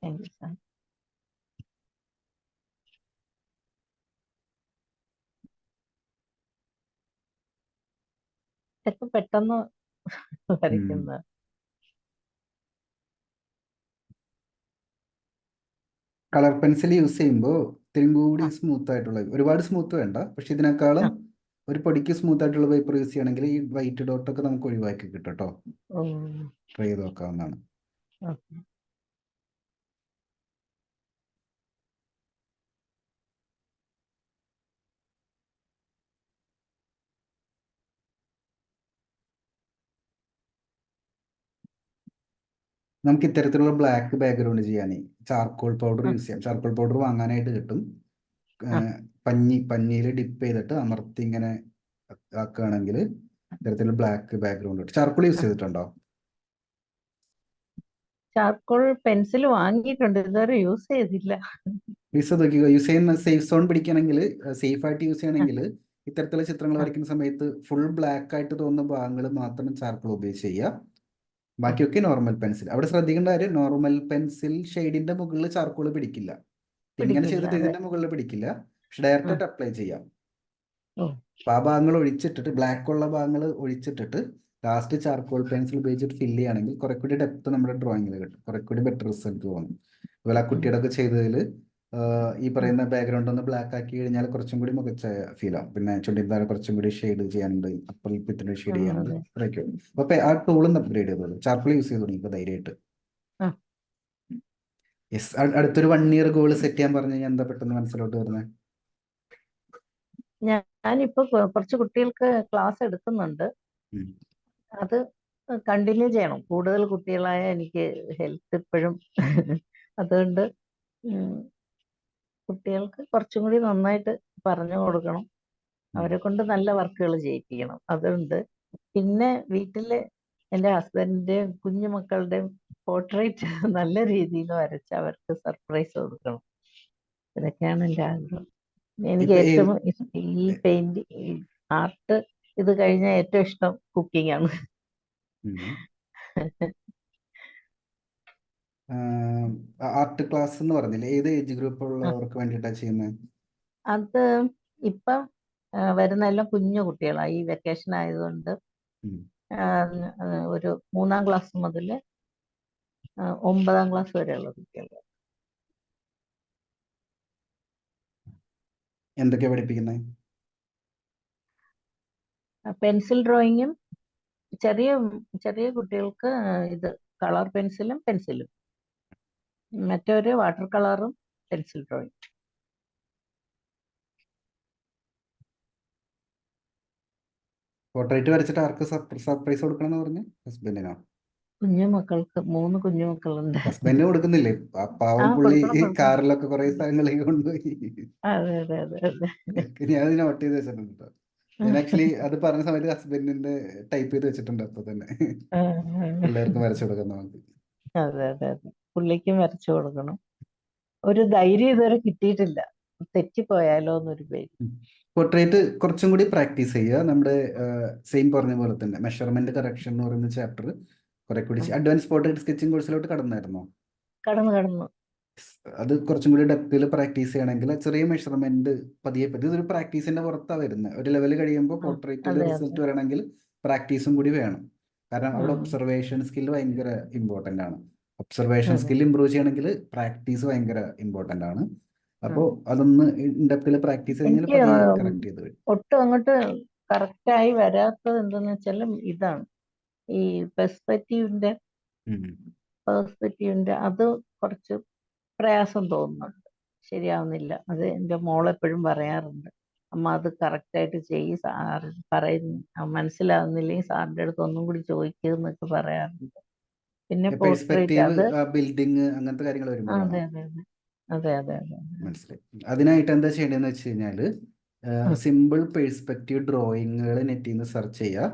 Thank you sir. ഇതൊക്കെ പെട്ടെന്ന് വരയ്ക്കുന്ന. കളർ പെൻസിൽ യൂസ് ചെയ്യുമ്പോൾ ഇത്തിരി കൂടി ആ സ്മൂത്ത് ആയിട്ടുള്ള, ഒരുപാട് സ്മൂത്ത് വേണ്ട, പക്ഷെ ഇതിനേക്കാളും ആ ഒരു പൊടിക്ക് സ്മൂത്ത് ആയിട്ടുള്ള പേപ്പർ യൂസ് ചെയ്യുകയാണെങ്കിൽ ഈ വൈറ്റ് ഡോട്ടൊക്കെ നമുക്ക് ഒഴിവാക്കി കിട്ടും കേട്ടോ. ഓ ട്രൈ ചെയ്ത് നോക്കാവുന്നതാണ്. ഓക്കെ. നമുക്ക് ഇത്തരത്തിലുള്ള ബ്ലാക്ക് ബാക്ക്ഗ്രൗണ്ട് ചെയ്യാനേ ചാർക്കോൾ പൗഡർ ആ യൂസ് ചെയ്യാം. ചാർക്കോൾ പൗഡർ വാങ്ങാനായിട്ട് കിട്ടും. ആ പഞ്ഞിയിൽ ഡിപ്പ് ചെയ്തിട്ട് അമർത്തി ഇങ്ങനെ ആക്കുകയാണെങ്കിൽ ഇത്തരത്തിൽ ബ്ലാക്ക് ബാക്ക്ഗ്രൗണ്ട് കിട്ടും. ചാർക്കോൾ യൂസ് ആ ചെയ്തിട്ടുണ്ടോ? ചാർക്കോൾ പെൻസിൽ വാങ്ങിയിട്ടുണ്ട്, ഇതുവരെ യൂസ് ചെയ്തില്ല. യൂസ് ചെയ്ത് നോക്കിക്കോ. യൂസ് ചെയ്യുന്ന സേഫ് സോൺ പിടിക്കണമെങ്കിൽ, സേഫ് ആയിട്ട് യൂസ് ആ ചെയ്യണമെങ്കിൽ ഇത്തരത്തിലുള്ള ചിത്രങ്ങൾ ആ വരയ്ക്കുന്ന സമയത്ത് ഫുൾ ബ്ലാക്ക് ആയിട്ട് തോന്നുന്ന ഭാഗങ്ങൾ മാത്രം ചാർക്കോൾ ഉപയോഗിച്ച് ചെയ്യുക. ഓ, ബാക്കിയൊക്കെ നോർമൽ പെൻസിൽ. അവിടെ ശ്രദ്ധിക്കേണ്ട കാര്യം, നോർമൽ പെൻസിൽ ഷെയ്ഡിന്റെ മുകളിൽ ചാർക്കോൾ പിടിക്കില്ല. ഇങ്ങനെ പിടിക്കില്ല, ചെയ്തിട്ട് അതെ. ഇതിന്റെ മുകളിൽ പിടിക്കില്ല, പക്ഷെ ആ ഡയറക്റ്റായിട്ട് അപ്ലൈ ചെയ്യാം. ഓ അപ്പൊ ആ ഭാഗങ്ങൾ ഒഴിച്ചിട്ടിട്ട്, ബ്ലാക്ക് ഉള്ള ഭാഗങ്ങൾ ഒഴിച്ചിട്ടിട്ട് ലാസ്റ്റ് ചാർക്കോൾ പെൻസിൽ ഉപയോഗിച്ചിട്ട് ഫില്ല് ചെയ്യുകയാണെങ്കിൽ കുറെ കൂടി ഡെപ്ത് നമ്മുടെ ഡ്രോയിങ്ങിൽ കിട്ടും, കുറെ കൂടി ബെറ്റർ റിസൾട്ട് തോന്നും. അതുപോലെ ആ ഉം, കുട്ടിയുടെ ഒക്കെ ചെയ്തതിൽ ഈ ഉം. പറയുന്ന ബാക്ക്ഗ്രൗണ്ട് ഒന്ന് ബ്ലാക്ക് ആക്കി കഴിഞ്ഞാൽ കുറച്ചും കൂടി മികച്ച ഫീൽ ആവും. പിന്നെ ചുണ്ടിൻ താഴെ കുറച്ചും കൂടി ഷെയ്ഡ് ചെയ്യാനുണ്ട്, അപ്പർ ലിപ്പിന്റെ ആ, ഷെയ്ഡ് ചെയ്യാനുണ്ട്, അതെ. അത്രയൊക്കെ ഉള്ളൂ. അപ്പൊ ആ ടൂളൊന്ന് അപ്ഗ്രേഡ് ചെയ്തോളൂ, ചാർക്കോൾ യൂസ് ചെയ്ത് തുടങ്ങി ഇപ്പൊ ധൈര്യമായിട്ട്. ആ യെസ്. അടുത്തൊരു 1 ഇയർ ഗോൾ സെറ്റ് ചെയ്യാൻ പറഞ്ഞു കഴിഞ്ഞാൽ എന്താ പെട്ടെന്ന് മനസ്സിലോട്ട് വരുന്നത്? ഞാനിപ്പോ കുറച്ച് കുട്ടികൾക്ക് ക്ലാസ് എടുക്കുന്നുണ്ട്. ഉം. അത് കണ്ടിന്യൂ ചെയ്യണം. കൂടുതൽ കുട്ടികളായ എനിക്ക് ഹെൽത്ത് ഇപ്പോഴും അതുകൊണ്ട് ഉം, കുട്ടികൾക്ക് കുറച്ചും കൂടി നന്നായിട്ട് പറഞ്ഞു കൊടുക്കണം. ഉം. അവരെ കൊണ്ട് നല്ല വർക്കുകൾ ചെയ്യിപ്പിക്കണം. അതുണ്ട്. പിന്നെ വീട്ടില് എൻ്റെ ഹസ്ബൻഡിന്റെയും കുഞ്ഞുമക്കളുടെയും പോർട്രേറ്റ് നല്ല രീതിയിൽ വരച്ച് അവർക്ക് സർപ്രൈസ് കൊടുക്കണം. ഇതൊക്കെയാണ് എൻ്റെ ആഗ്രഹം. എനിക്ക് ഇപ്പൊ ഏറ്റവും ഈ പെയിന്റ്, ഈ ആർട്ട് ഇത് കഴിഞ്ഞാൽ ഏറ്റവും ഇഷ്ടം കുക്കിംഗ് ആണ്. ആർട്ട് ക്ലാസ് എന്ന് പറഞ്ഞില്ലേ, ഏത് ഏജ് ഗ്രൂപ്പ് ആ, ഉള്ളവർക്ക് വേണ്ടിയിട്ടാണ് ചെയ്യുന്നത്? അത് ഇപ്പം വരുന്ന കുഞ്ഞു കുട്ടികളാണ്. ഈ വെക്കേഷൻ ആയതുകൊണ്ട് ഉം. ആ, ഒരു 3-ാം ക്ലാസ് മുതൽ 9-ാം ക്ലാസ് വരെയുള്ള കുട്ടികൾ. എന്തൊക്കെയാ പഠിപ്പിക്കുന്നത്? പെൻസിൽ ഡ്രോയിങ്ങും, ചെറിയ ചെറിയ കുട്ടികൾക്ക് ഇത് കളർ പെൻസിലും മറ്റൊരു വാട്ടർ കളറും പെൻസിൽ ഡ്രോയിങ്. പോർട്രേറ്റ് വരച്ചിട്ട് ആർക്ക് സർപ്രൈസ് കൊടുക്കണം എന്ന് പറഞ്ഞു? ഹസ്ബൻഡിനോ? കുഞ്ഞുമക്കൾക്ക് 3 കുഞ്ഞുമക്കളുണ്ട്. ഹസ്ബൻഡിന് കൊടുക്കുന്നില്ലേ? ആ പാവം പുള്ളി കൊടുക്കണം ഈ കൊടുക്കണം. കാറിലൊക്കെ കുറെ സ്ഥലങ്ങളിൽ കൊണ്ടുപോയി. അതെ അതെ അതെ അതെ. ഞാൻ അത് നോട്ട് ചെയ്ത് വെച്ചിട്ടുണ്ട് കേട്ടോ. ഞാൻ ആക്ച്വലി അത് പറഞ്ഞ സമയത്ത് ഹസ്ബൻഡിന്റെ ടൈപ്പ് ചെയ്ത് വെച്ചിട്ടുണ്ട് അപ്പൊ തന്നെ. ആ, പിള്ളേർക്ക് വരച്ചു കൊടുക്കാം നമുക്ക്. അതെ അതെ അതെ. പുള്ളിക്കും വരച്ചു കൊടുക്കണം. ഒരു ധൈര്യം ഇതുവരെ കിട്ടിയിട്ടില്ല, തെറ്റിപ്പോയാലോ എന്നൊരു പേര്. പോർട്രേറ്റ് കുറച്ചും കൂടി പ്രാക്ടീസ് ചെയ്യുക. നമ്മുടെ സെയിം പറഞ്ഞ പോലെ തന്നെ മെഷർമെന്റ് കറക്ഷൻ എന്ന് പറയുന്ന ചാപ്റ്റർ കുറെ കൂടി ആ, അഡ്വാൻസ് പോർട്രേറ്റ് സ്കെച്ചിങ് കോഴ്സിലോട്ട് കടന്നായിരുന്നോ? കടന്നു കടന്നു. അത് കുറച്ചും കൂടി ഡെപ്തിൽ പ്രാക്ടീസ് ചെയ്യണമെങ്കിൽ ചെറിയ മെഷർമെന്റ് പതിയെ പതി ഇതൊരു പ്രാക്ടീസിന്റെ പുറത്താണ് വരുന്നത്. ഒരു ലെവൽ കഴിയുമ്പോൾ ആ, പോർട്രേറ്റിൽ അതെ അതെ. റിസൾട്ട് വരണമെങ്കിൽ പ്രാക്ടീസും കൂടി വേണം. കാരണം അവിടെ ഉം, ഒബ്സർവേഷൻ സ്കിൽ ഭയങ്കര ഇമ്പോർട്ടൻ്റ് ആണ്. ഒബ്സർവേഷൻ ഉം, സ്കിൽ ഇമ്പ്രൂവ് ചെയ്യണമെങ്കിൽ പ്രാക്ടീസ് ഭയങ്കര ഇമ്പോർട്ടൻ്റ് ആണ്. ഉം. അപ്പോൾ അതൊന്ന് ഡെപ്തിൽ പ്രാക്ടീസ് കഴിഞ്ഞാൽ എനിക്ക് പതിയെ കറക്റ്റ് ചെയ്ത് വരും. ഒട്ടും അങ്ങോട്ട് കറക്റ്റായി വരാത്തത് എന്തെന്ന് വെച്ചാൽ ഇതാണ്, ഈ പെർസ്പെക്റ്റീവിന്റെ ഉം. പെർസ്പെക്റ്റീവിന്റെ അത് കുറച്ച് പ്രയാസം തോന്നുന്നുണ്ട്. ശരിയാവുന്നില്ല. അത് എൻ്റെ മോളെപ്പോഴും പറയാറുണ്ട്, അമ്മ അത് കറക്റ്റായിട്ട് ചെയ്യ്, സാർ മനസ്സിലാവുന്നില്ലെങ്കിൽ സാറിൻ്റെ അടുത്ത് ഒന്നും കൂടി ചോദിക്കുന്നൊക്കെ പറയാറുണ്ട്. പിന്നെ പോർട്രേറ്റ് പെർസ്പെക്റ്റീവ് അത് ബിൽഡിങ് അങ്ങനത്തെ കാര്യങ്ങൾ വരുമ്പോഴാണോ? അതെ അതെ അതെ അതെ അതെ അതെ അതെ. മനസ്സിലായി. അതിനായിട്ട് എന്താ ചെയ്യേണ്ടതെന്ന് വെച്ച് കഴിഞ്ഞാൽ, ആ സിമ്പിൾ പേഴ്സ്പെക്റ്റീവ് ഡ്രോയിങ്ങുകൾ നെറ്റിൽ നിന്ന് സെർച്ച് ചെയ്യുക. ആ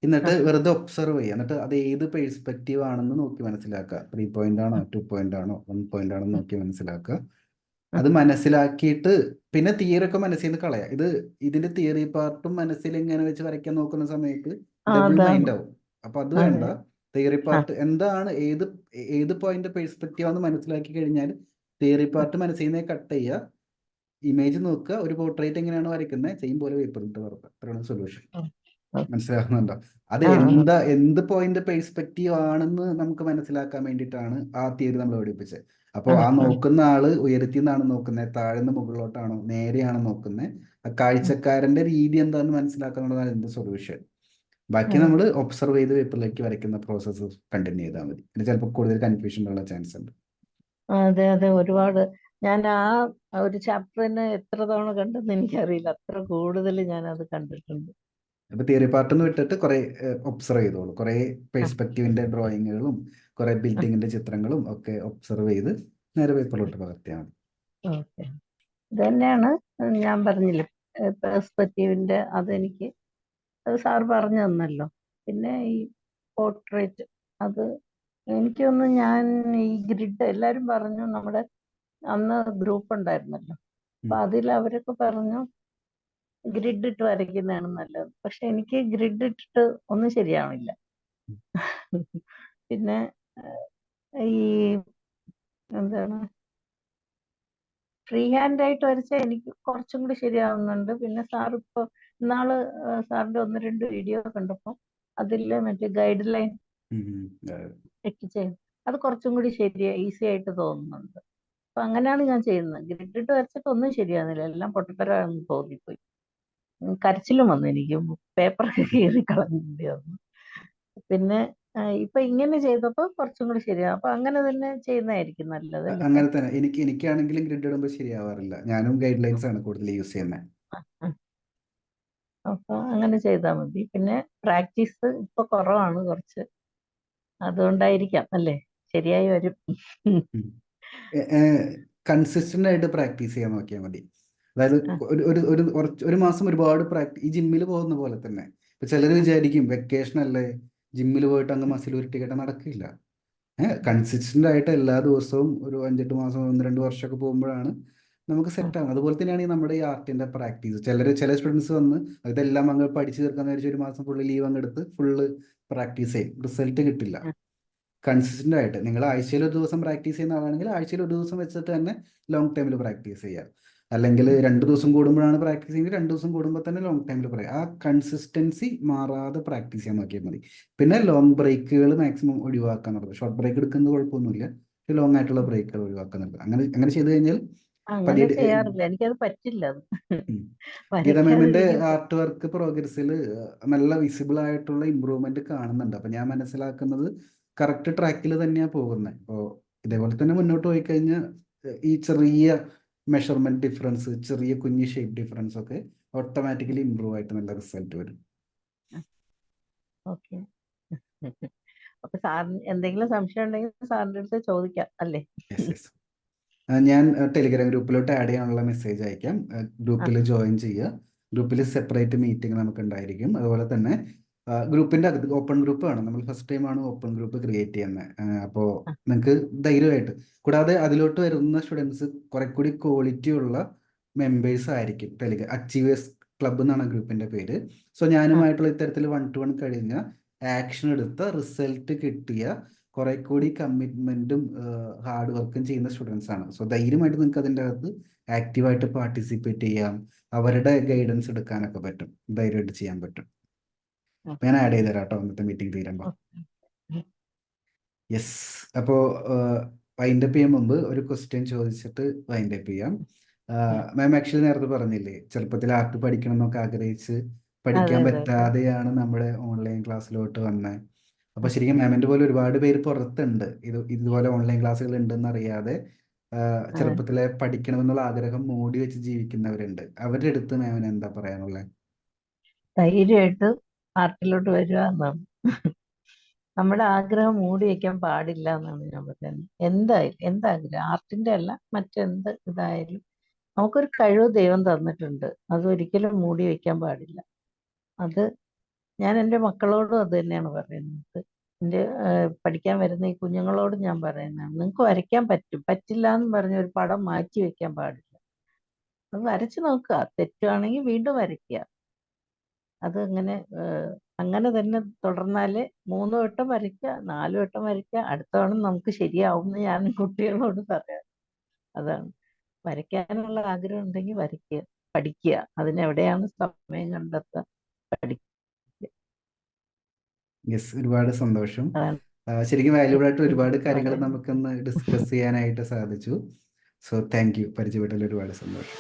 എന്നിട്ട് വെറുതെ ഒബ്സർവ് ചെയ്യുക. എന്നിട്ട് അത് ഏത് പേഴ്സ്പെക്റ്റീവ് ആണെന്ന് നോക്കി മനസ്സിലാക്കുക. 3 പോയിന്റ് ആണോ, 2 പോയിന്റ് ആണോ, 1 പോയിന്റ് ആണോ എന്ന് നോക്കി മനസ്സിലാക്കുക. ആ അത് മനസ്സിലാക്കിയിട്ട് പിന്നെ തിയറി ഒക്കെ മനസ്സിൽ നിന്ന് കളയാം. ഇതിന്റെ തിയറി പാർട്ടും മനസ്സിൽ ഇങ്ങനെ വെച്ച് വരയ്ക്കാൻ നോക്കുന്ന സമയത്ത് ഡബിൾ അതാണ്. മൈൻഡ് ആവും. അപ്പൊ അത് വേണ്ട. അതെ. തിയറി ആ പാർട്ട് എന്താണ്, ഏത് പോയിന്റ് പേഴ്സ്പെക്റ്റീവ് ആണെന്ന് മനസ്സിലാക്കി കഴിഞ്ഞാൽ തിയറി ആ പാർട്ട് മനസ്സിൽ നിന്ന് കട്ട് ചെയ്യുക, ഇമേജ് നോക്കുക, ഒരു പോർട്രേറ്റ് എങ്ങനെയാണ് വരയ്ക്കുന്നത് സെയിം പോലെ പേപ്പറിട്ട് വരക്കുക. അത്രയാണ് സൊല്യൂഷൻ. ആ ആ മനസ്സിലാകുന്നുണ്ടോ? അത് ആ എന്ത് പോയിന്റ് പെർസ്പെക്റ്റീവ് ആണെന്ന് നമുക്ക് മനസ്സിലാക്കാൻ വേണ്ടിയിട്ടാണ് ആ തിയറി നമ്മൾ പഠിപ്പിച്ചത്. അപ്പോൾ ആ ആ ആ നോക്കുന്ന ആള് ഉയരത്തിൽ നിന്നാണ് നോക്കുന്നത്, താഴ്ന്ന് മുകളിലോട്ടാണോ, നേരെയാണോ നോക്കുന്നത്, ആ കാഴ്ചക്കാരന്റെ രീതി എന്താണെന്ന് മനസ്സിലാക്കാനുള്ളതാണ് എന്ത് സൊല്യൂഷൻ. ബാക്കി അതെ നമ്മൾ ഒബ്സർവ് ചെയ്ത് പേപ്പറിലേക്ക് വരയ്ക്കുന്ന പ്രോസസ്സ് കണ്ടിന്യൂ ചെയ്താൽ മതി. പിന്നെ ചിലപ്പോൾ കൂടുതൽ കൺഫ്യൂഷൻ ഉള്ള ചാൻസ് ഉണ്ട്. അതെ അതെ. ഒരുപാട് ഞാൻ ഒരു ചാപ്റ്റർ തന്നെ എത്ര തവണ കണ്ടെന്ന് എനിക്കറിയില്ല, അത്ര കൂടുതൽ ഞാൻ അത് കണ്ടിട്ടുണ്ട്. അപ്പൊ തിയറി പാർട്ടെന്ന് വിട്ടിട്ട് കുറെ ഒബ്സർവ് ചെയ്തോളൂ, കുറെ ആ, പെർസ്പെക്റ്റീവിന്റെ ഡ്രോയിങ്ങുകളും കുറെ ആ, ബിൽഡിങ്ങിന്റെ ചിത്രങ്ങളും ഒക്കെ ഒബ്സർവ് ചെയ്ത് നേരെ പേപ്പറിലോട്ട് പകർത്തിയാൽ മതി. ഓക്കെ. ഇത് തന്നെയാണ് ഞാൻ പറഞ്ഞില്ലേ, പെർസ്പെക്റ്റീവിന്റെ അതെനിക്ക് അത് സാർ പറഞ്ഞു തന്നല്ലോ. പിന്നെ ഈ പോർട്രേറ്റ് അത് എനിക്കൊന്ന് ഞാൻ ഈ ഗ്രിഡ് എല്ലാരും പറഞ്ഞു, നമ്മുടെ അന്ന് ഗ്രൂപ്പ് ഉണ്ടായിരുന്നല്ലോ, അപ്പൊ ഉം. അതിൽ അവരൊക്കെ പറഞ്ഞു ഗ്രിഡ് ഇട്ട് വരയ്ക്കുന്നതാണ് നല്ലത്. പക്ഷെ എനിക്ക് ഗ്രിഡ് ഇട്ടിട്ട് ഒന്നും ശരിയാവില്ല. പിന്നെ ഈ എന്താണ് ഫ്രീ ഹാൻഡ് ആയിട്ട് വരച്ചാൽ എനിക്ക് കുറച്ചും കൂടി ശരിയാവുന്നുണ്ട്. പിന്നെ സാർ ഇപ്പൊ ഇന്നാള് സാറിന്റെ ഒന്ന് രണ്ട് വീഡിയോ കണ്ടപ്പോൾ അതില് മറ്റേ ഗൈഡ് ലൈൻ ഉം. ഉം. എത്തിച്ചേ അത് കുറച്ചും കൂടി ഈസി ആയിട്ട് തോന്നുന്നുണ്ട്. അപ്പൊ അങ്ങനെയാണ് ഞാൻ ചെയ്യുന്നത്. ഗ്രിഡ് ഇട്ട് വരച്ചിട്ട് ഒന്നും ശരിയാകുന്നില്ല, എല്ലാം പൊട്ടത്തരാന്ന് തോന്നിപ്പോയി. കരച്ചിലും വന്നു എനിക്ക്, പേപ്പറൊക്കെ കീറി കളഞ്ഞേണ്ടി വന്നു. പിന്നെ ഇപ്പൊ ഇങ്ങനെ ചെയ്തപ്പോ കുറച്ചും കൂടി ശരിയാവും. അപ്പൊ അങ്ങനെ തന്നെ ചെയ്യുന്നതായിരിക്കും നല്ലത് അല്ലേ സാർ? അങ്ങനെ തന്നെ എനിക്കാണെങ്കിലും ഗ്രിഡ് ഇടുമ്പോൾ ശരിയാവാറില്ല. ഞാനും ഗൈഡ് ലൈൻസ് ആണ് കൂടുതൽ യൂസ് ചെയ്യുന്നത്. അപ്പൊ അങ്ങനെ ചെയ്താൽ മതി. പിന്നെ പ്രാക്ടീസ് ഇപ്പൊ കുറവാണ് കുറച്ച്, അതുകൊണ്ടായിരിക്കാം അല്ലേ, ശരിയായി വരും. കൺസിസ്റ്റന്റ് ആയിട്ട് പ്രാക്ടീസ് ചെയ്യാൻ നോക്കിയാൽ മതി. അതായത് ആ, ഒരു മാസം ഒരുപാട് ഈ ജിമ്മിൽ പോകുന്ന പോലെ തന്നെ. ഇപ്പൊ ചിലർ ആ, വിചാരിക്കും വെക്കേഷൻ അല്ലേ, ജിമ്മിൽ പോയിട്ട് അങ്ങ് മസിൽ ഉരുട്ടിക്കേട്ട നടക്കില്ല. കൺസിസ്റ്റന്റ് ആയിട്ട് എല്ലാ ദിവസവും ഒരു 5-8 മാസം 1-2 വർഷമൊക്കെ പോകുമ്പോഴാണ് നമുക്ക് ആ, സെറ്റ് ആവുന്നത്. അതുപോലെ തന്നെയാണ് ഈ നമ്മുടെ ഈ ആർട്ടിന്റെ പ്രാക്ടീസ്. ചില സ്റ്റുഡൻസ് വന്ന് ഇതെല്ലാം അങ്ങ് പഠിച്ചു തീർക്കാന്ന് വിചാരിച്ച് ഒരു മാസം ഫുള്ള് ലീവ് അങ്ങ് എടുത്ത് ഫുള്ള് പ്രാക്ടീസ് ചെയ്യും, റിസൾട്ട് കിട്ടില്ല. ആ, കൺസിസ്റ്റന്റ് ആയിട്ട് നിങ്ങൾ ആഴ്ചയിൽ ഒരു ദിവസം പ്രാക്ടീസ് ചെയ്യുന്ന ആളാണെങ്കിൽ ആഴ്ചയിൽ ഒരു ദിവസം വെച്ചിട്ട് തന്നെ ലോങ് ടൈമിൽ പ്രാക്ടീസ് ചെയ്യുക. അല്ലെങ്കിൽ ആ, 2 ദിവസം കൂടുമ്പോഴാണ് പ്രാക്ടീസ് ചെയ്യുന്നത്, 2 ദിവസം കൂടുമ്പോൾ തന്നെ ലോങ് ടൈമിൽ ആ കൺസിസ്റ്റൻസി മാറാതെ പ്രാക്ടീസ് ചെയ്യാൻ നോക്കിയാൽ മതി. പിന്നെ ലോങ് ബ്രേക്കുകൾ മാക്സിമം ഒഴിവാക്കാൻ നോക്കുക. ഷോർട്ട് ബ്രേക്ക് എടുക്കുന്നത് കുഴപ്പമൊന്നുമില്ല, ലോങ് ആയിട്ടുള്ള ബ്രേക്കുകൾ ഒഴിവാക്കാൻ നോക്കുക. അങ്ങനെ ചെയ്ത് കഴിഞ്ഞാൽ അങ്ങനെ പതിയെ ചെയ്യാറില്ല, എനിക്കത് പറ്റില്ല. അത് ഉം. ഗീത മാമിന്റെ വരയ്ക്കാതിരിക്കാൻ ആർട്ട് വർക്ക് പ്രോഗ്രസ്സിൽ നല്ല വിസിബിൾ ആയിട്ടുള്ള ഇമ്പ്രൂവ്മെന്റ് കാണുന്നുണ്ട്. അപ്പൊ ഞാൻ മനസ്സിലാക്കുന്നത് കറക്റ്റ് ട്രാക്കിൽ തന്നെയാണ് പോകുന്നത്. അപ്പോൾ ഇതേപോലെ തന്നെ മുന്നോട്ട് പോയി കഴിഞ്ഞാൽ ഈ ചെറിയ മെഷർമെന്റ് ഡിഫറൻസ്, ചെറിയ കുഞ്ഞ് ഷേപ്പ് ഡിഫറൻസ് ഒക്കെ ഓട്ടോമാറ്റിക്കലി ഇമ്പ്രൂവ് ആയിട്ട് നല്ല റിസൾട്ട് വരും. ഓക്കെ. അപ്പൊ സാറിന് എന്തെങ്കിലും സംശയം ഉണ്ടെങ്കിൽ സാറിന്റെ അടുത്ത് ചോദിക്കാം അല്ലേ? Yes, yes. ഞാൻ ടെലിഗ്രാം ഗ്രൂപ്പിലോട്ട് ആഡ് ചെയ്യാനുള്ള മെസ്സേജ് അയക്കാം. ആ, ഗ്രൂപ്പിൽ ജോയിൻ ചെയ്യുക. ഗ്രൂപ്പിൽ ആ, സെപ്പറേറ്റ് മീറ്റിംഗ് നമുക്ക് ഉണ്ടായിരിക്കും. അതുപോലെ തന്നെ ഗ്രൂപ്പിന്റെ അകത്ത് ഓപ്പൺ ഗ്രൂപ്പ് ആണ്, നമ്മൾ ഫസ്റ്റ് ടൈമാണ് ഓപ്പൺ ഗ്രൂപ്പ് ക്രിയേറ്റ് ചെയ്യുന്നത്. അപ്പോൾ ആ, നിങ്ങൾക്ക് ധൈര്യമായിട്ട്, കൂടാതെ അതിലോട്ട് വരുന്ന സ്റ്റുഡൻസ് കുറെ കൂടി ക്വാളിറ്റി ഉള്ള മെമ്പേഴ്സ് ആയിരിക്കും. അച്ചീവേഴ്സ് ക്ലബ്ബ് എന്നാണ് ഗ്രൂപ്പിന്റെ പേര്. സോ ആ, ഞാനുമായിട്ടുള്ള ഇത്തരത്തിൽ 1-to-1 കഴിഞ്ഞ ആക്ഷൻ എടുത്ത റിസൾട്ട് കിട്ടിയ കുറെ കൂടി കമ്മിറ്റ്മെന്റും ഹാർഡ് വർക്കും ചെയ്യുന്ന സ്റ്റുഡൻസ് ആണ്. സോ ധൈര്യമായിട്ട് നിങ്ങൾക്ക് അതിൻ്റെ അകത്ത് ആക്റ്റീവായിട്ട് പാർട്ടിസിപ്പേറ്റ് ചെയ്യാം, അവരുടെ ഗൈഡൻസ് എടുക്കാനൊക്കെ പറ്റും, ധൈര്യമായിട്ട് ചെയ്യാൻ പറ്റും. ആ, ഞാൻ ആഡ് ചെയ്ത് തരാം കേട്ടോ ഇന്നത്തെ മീറ്റിംഗ് തീരുമ്പോൾ. ഓക്കെ. യെസ്. അപ്പോൾ വൈൻഡപ്പ് ചെയ്യാൻ മുമ്പ് ഒരു ക്വസ്റ്റ്യൻ ചോദിച്ചിട്ട് വൈൻഡപ്പ് ചെയ്യാം. മാം ആക്ച്വലി നേരത്തെ പറഞ്ഞില്ലേ, ചെറുപ്പത്തിൽ ആർട്ട് പഠിക്കണം എന്നൊക്കെ ആഗ്രഹിച്ച് അതെ പഠിക്കാൻ അതെ അതെ. പറ്റാതെയാണ് നമ്മുടെ ഓൺലൈൻ ക്ലാസ്സിലോട്ട് വന്നത്. അപ്പോൾ ശരിക്കും മാമിൻ്റെ പോലെ ഒരുപാട് പേര് പുറത്തുണ്ട്, ഇതുപോലെ ഓൺലൈൻ ക്ലാസ്സുകൾ ഉണ്ടെന്ന് അറിയാതെ അതെ, ചെറുപ്പത്തിലെ പഠിക്കണമെന്നുള്ള ആഗ്രഹം മൂടി വെച്ച് ജീവിക്കുന്നവരുണ്ട്. അവരുടെ അടുത്ത് മാമിന് എന്താ പറയാനുള്ളത്? ധൈര്യമായിട്ട് ആർട്ടിലോട്ട് വരിക എന്നാണ്. നമ്മുടെ ആഗ്രഹം മൂടി വെക്കാൻ പാടില്ല എന്നാണ് ഞാൻ പറയുന്നത്. എന്തായാലും എന്താഗ്രഹം, ആർട്ടിന്റെ അല്ല, മറ്റെന്ത് ഇതായാലും നമുക്കൊരു കഴിവ് ദൈവം തന്നിട്ടുണ്ട്, അത് ഒരിക്കലും മൂടി വെക്കാൻ പാടില്ല. അത് ഞാൻ എൻ്റെ മക്കളോടും അത് തന്നെയാണ് പറയുന്നത്. എൻ്റെ പഠിക്കാൻ വരുന്ന ഈ കുഞ്ഞുങ്ങളോട് ഞാൻ പറയുന്നതാണ്, നിങ്ങൾക്ക് വരയ്ക്കാൻ പറ്റും, പറ്റില്ല എന്ന് പറഞ്ഞ ഒരു പടം മാറ്റി വെക്കാൻ പാടില്ല. അത് വരച്ചു നോക്കുക, തെറ്റുവാണെങ്കിൽ വീണ്ടും വരയ്ക്കുക. അത് അങ്ങനെ തന്നെ തുടർന്നാല് 3 വട്ടം വരയ്ക്കുക, 4 വട്ടം വരയ്ക്കുക, അടുത്ത തവണ നമുക്ക് ശരിയാവും എന്ന് ഞാൻ കുട്ടികളോട് പറയാം. അതാണ്, വരയ്ക്കാനുള്ള ആഗ്രഹം ഉണ്ടെങ്കിൽ വരയ്ക്കുക, പഠിക്കുക, അതിനെവിടെയാണ് സമയം കണ്ടെത്തുക, പഠിക്കുക. യെസ്, ഒരുപാട് സന്തോഷം. അതാണ് ശരിക്കും വാല്യൂബിൾ ആയിട്ട് എനിക്ക് ഒരുപാട് കാര്യങ്ങൾ പറയാനുള്ളത്. നമുക്കൊന്ന് ഡിസ്കസ് ചെയ്യാനായിട്ട് സാധിച്ചു. So thank you. പരിചയപ്പെട്ടതിൽ ഒരുപാട് സന്തോഷം.